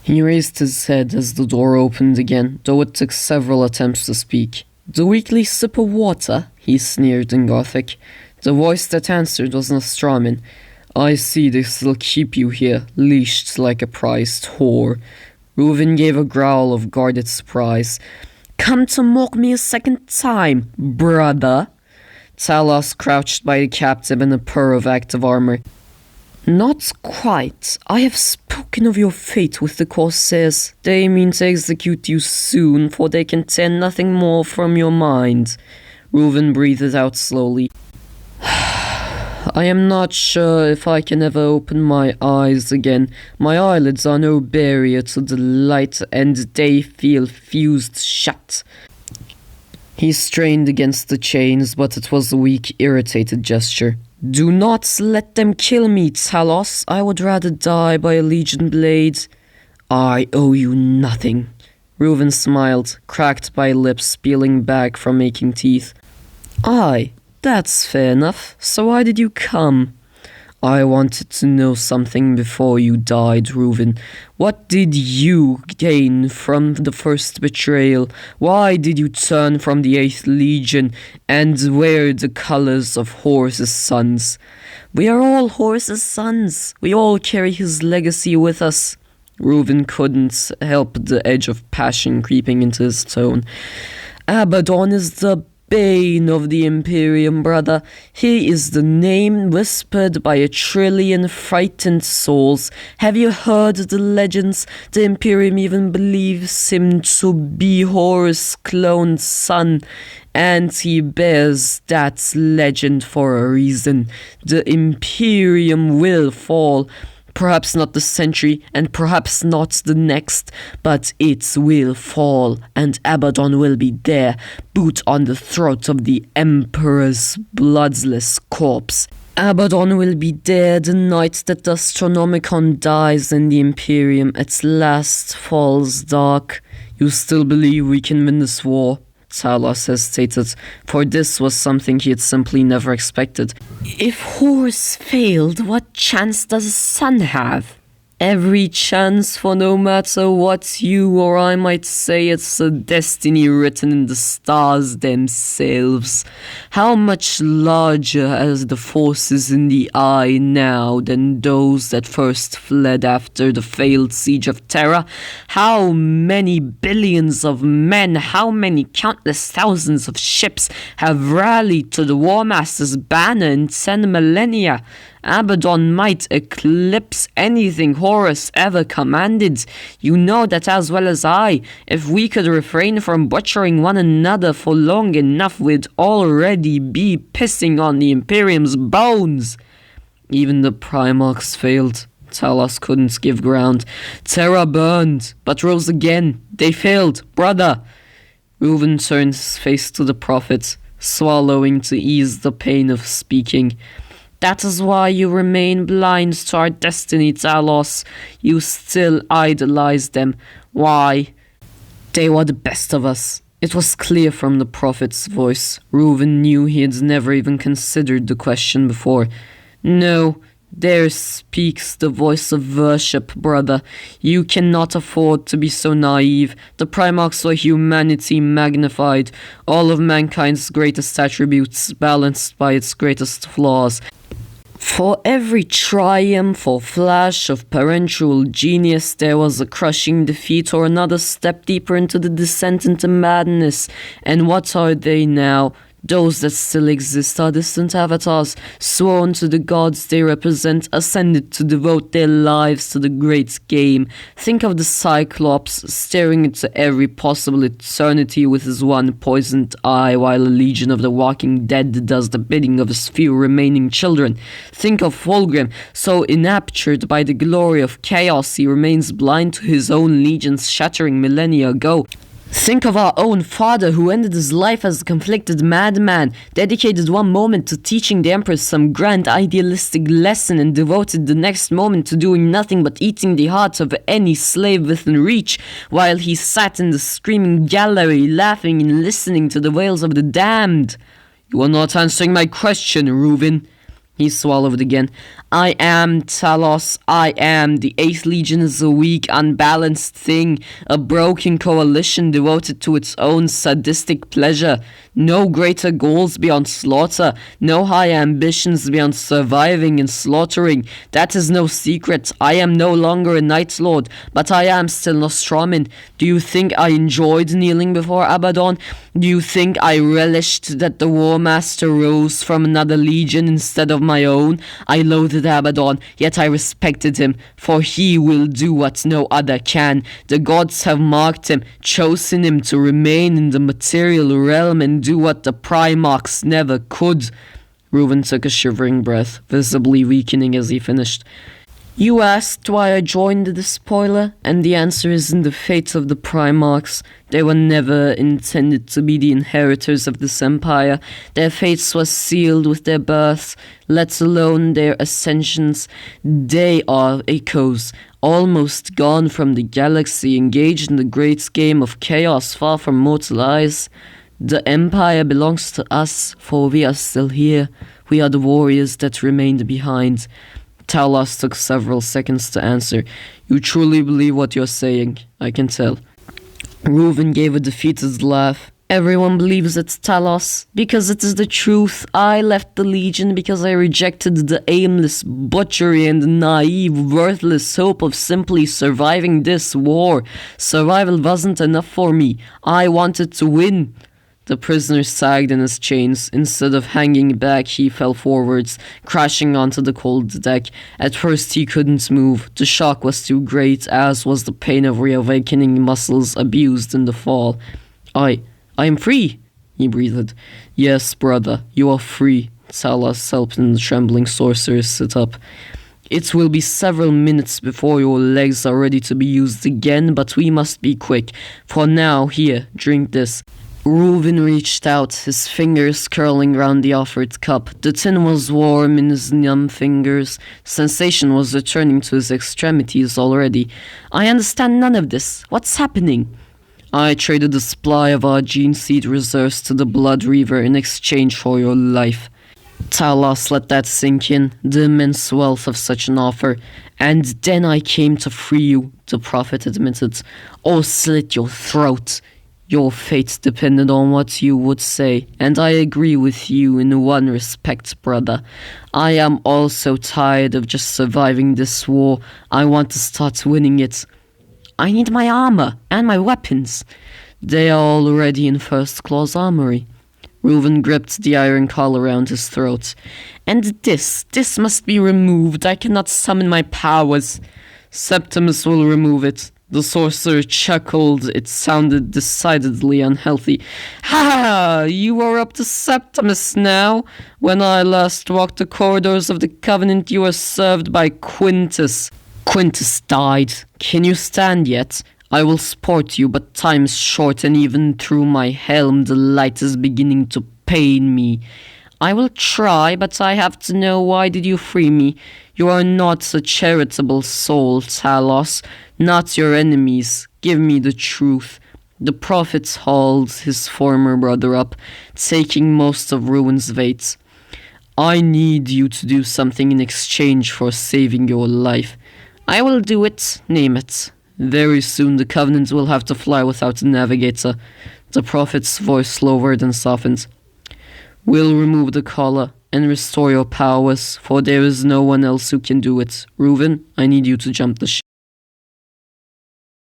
He raised his head as the door opened again, though it took several attempts to speak. "The weekly sip of water?" he sneered in Gothic. The voice that answered was Nostroman. "I see they still keep you here, leashed like a prized whore." Ruven gave a growl of guarded surprise. "Come to mock me a second time, brother?" Talos crouched by the captive in a purr of active armor. "Not quite. I have spoken of your fate with the Corsairs. They mean to execute you soon, for they can tear nothing more from your mind." Ruven breathed out slowly. "I am not sure if I can ever open my eyes again. My eyelids are no barrier to the light, and they feel fused shut." He strained against the chains, but it was a weak, irritated gesture. "Do not let them kill me, Talos. I would rather die by a legion blade." "I owe you nothing." Ruven smiled, cracked by lips peeling back from aching teeth. "Aye, that's fair enough. So why did you come?" "I wanted to know something before you died, Ruven. What did you gain from the first betrayal? Why did you turn from the 8th Legion and wear the colors of Horus's sons?" "We are all Horus's sons. We all carry his legacy with us." Ruven couldn't help the edge of passion creeping into his tone. "Abaddon is the bane of the Imperium, brother. He is the name whispered by 1,000,000,000,000 frightened souls. Have you heard the legends? The Imperium even believes him to be Horus' cloned son, and he bears that legend for a reason. The Imperium will fall. Perhaps not this century, and perhaps not the next, but it will fall, and Abaddon will be there, boot on the throat of the Emperor's bloodless corpse. Abaddon will be there the night that the Astronomicon dies and the Imperium at last falls dark. You still believe we can win this war?" Talos hesitated, for this was something he had simply never expected. "If Horus failed, what chance does his son have?" "Every chance, for no matter what you or I might say, it's a destiny written in the stars themselves. How much larger are the forces in the eye now than those that first fled after the failed siege of Terra? How many billions of men, how many countless thousands of ships have rallied to the War Master's banner in 10 millennia? Abaddon might eclipse anything Horus ever commanded. You know that as well as I. If we could refrain from butchering one another for long enough, we'd already be pissing on the Imperium's bones." "Even the primarchs failed." Talos couldn't give ground. "Terra burned, but rose again. They failed, brother." Ruven turned his face to the prophet, swallowing to ease the pain of speaking. "That is why you remain blind to our destiny, Talos. You still idolize them. Why?" "They were the best of us." It was clear from the prophet's voice. Ruven knew he had never even considered the question before. "No, there speaks the voice of worship, brother. You cannot afford to be so naive. The primarchs were humanity magnified, all of mankind's greatest attributes balanced by its greatest flaws. For every triumph or flash of parental genius, there was a crushing defeat or another step deeper into the descent into madness. And what are they now? Those that still exist are distant avatars, sworn to the gods they represent, ascended to devote their lives to the great game. Think of the Cyclops staring into every possible eternity with his one poisoned eye, while a legion of the walking dead does the bidding of his few remaining children. Think of Fulgrim, so enraptured by the glory of chaos he remains blind to his own legions shattering millennia ago. Think of our own father, who ended his life as a conflicted madman, dedicated one moment to teaching the Emperor some grand idealistic lesson, and devoted the next moment to doing nothing but eating the heart of any slave within reach, while he sat in the screaming gallery, laughing and listening to the wails of the damned." "You are not answering my question, Ruven." He swallowed again. I am Talos. I am. The 8th Legion is a weak, unbalanced thing. A broken coalition devoted to its own sadistic pleasure. No greater goals beyond slaughter. No higher ambitions beyond surviving and slaughtering. That is no secret. I am no longer a Night Lord, but I am still Nostramin. Do you think I enjoyed kneeling before Abaddon? Do you think I relished that the War Master rose from another legion instead of my own? I loathed Abaddon, yet I respected him, for he will do what no other can. The gods have marked him, chosen him to remain in the material realm and do what the primarchs never could. Ruven took a shivering breath, visibly weakening as he finished. You asked why I joined the spoiler, and the answer is in the fate of the primarchs. They were never intended to be the inheritors of this empire. Their fates were sealed with their births, let alone their ascensions. They are echoes, almost gone from the galaxy, engaged in the great game of chaos far from mortal eyes. The empire belongs to us, for we are still here. We are the warriors that remained behind. Talos took several seconds to answer. You truly believe what you're saying, I can tell. Ruven gave a defeated laugh. Everyone believes it's Talos, because it is the truth. I left the Legion because I rejected the aimless butchery and naive, worthless hope of simply surviving this war. Survival wasn't enough for me. I wanted to win. The prisoner sagged in his chains. Instead of hanging back, he fell forwards, crashing onto the cold deck. At first he couldn't move. The shock was too great, as was the pain of reawakening muscles abused in the fall. I am free, he breathed. Yes, brother, you are free. Talos helped the trembling sorcerer sit up. It will be several minutes before your legs are ready to be used again, but we must be quick. For now, here, drink this. Ruven reached out, his fingers curling round the offered cup. The tin was warm in his numb fingers. Sensation was returning to his extremities already. I understand none of this. What's happening? I traded a supply of our gene seed reserves to the Blood Reaver in exchange for your life. Talos let that sink in, the immense wealth of such an offer. And then I came to free you, the prophet admitted. Or slit your throat. Your fate depended on what you would say, and I agree with you in one respect, brother. I am also tired of just surviving this war. I want to start winning it. I need my armor and my weapons. They are already in First Claw's armory. Ruven gripped the iron collar around his throat. And this must be removed. I cannot summon my powers. Septimus will remove it. The sorcerer chuckled. It sounded decidedly unhealthy. Ha! You are up to Septimus now. When I last walked the corridors of the Covenant, you were served by Quintus. Quintus died. Can you stand yet? I will support you, but time is short, and even through my helm, the light is beginning to pain me. I will try, but I have to know, why did you free me? You are not a charitable soul, Talos. Not your enemies. Give me the truth. The prophet hauled his former brother up, taking most of Ruven's weight. I need you to do something in exchange for saving your life. I will do it. Name it. Very soon the Covenant will have to fly without a navigator. The prophet's voice lowered and softened. We'll remove the collar and restore your powers, for there is no one else who can do it. Ruven, I need you to jump the ship.